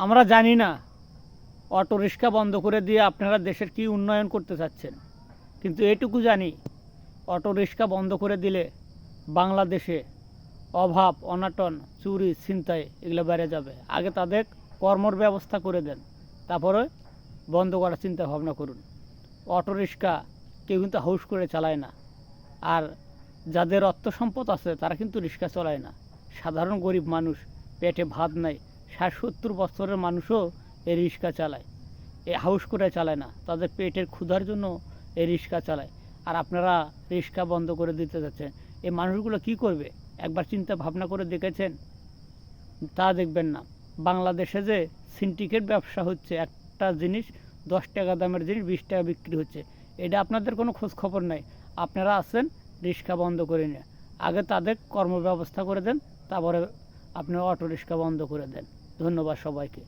আমরা জানি না অটো রিক্সা বন্ধ করে দিয়ে আপনারা দেশের কি উন্নয়ন করতে চাচ্ছেন, কিন্তু এটুকু জানি অটো রিক্সা বন্ধ করে দিলে বাংলাদেশে অভাব অনটন চুরি ছিনতাই এগুলো বেড়ে যাবে। আগে তাদের কর্মর ব্যবস্থা করে দেন, তারপরে বন্ধ করার চিন্তা ভাবনা করুন। অটো রিক্সা কেউ কিন্তু হাউস করে চালায় না, আর যাদের অর্থ সম্পদ আছে তারা কিন্তু রিক্সা চালায় না। সাধারণ গরিব মানুষ, পেটে ভাত নাই, ৬০-৭০ বছরের মানুষও এই রিক্সা চালায়, এ হাউস করে চালায় না, তাদের পেটের ক্ষুধার জন্য এই রিক্সা চালায়। আর আপনারা রিক্সা বন্ধ করে দিতে যাচ্ছেন, এই মানুষগুলো কি করবে একবার চিন্তা ভাবনা করে দেখেছেন? তা দেখবেন না। বাংলাদেশে যে সিন্ডিকেট ব্যবসা হচ্ছে, একটা জিনিস ১০ টাকা দামের জিনিস ২০ টাকা বিক্রি হচ্ছে, এটা আপনাদের কোনো খোঁজ খবর নাই। আপনারা আছেন রিক্সা বন্ধ করে নিয়ে, আগে তাদের কর্মব্যবস্থা করে দেন, তারপরে আপনি অটো রিক্সা বন্ধ করে দেন। ধন্যবাদ সবাইকে।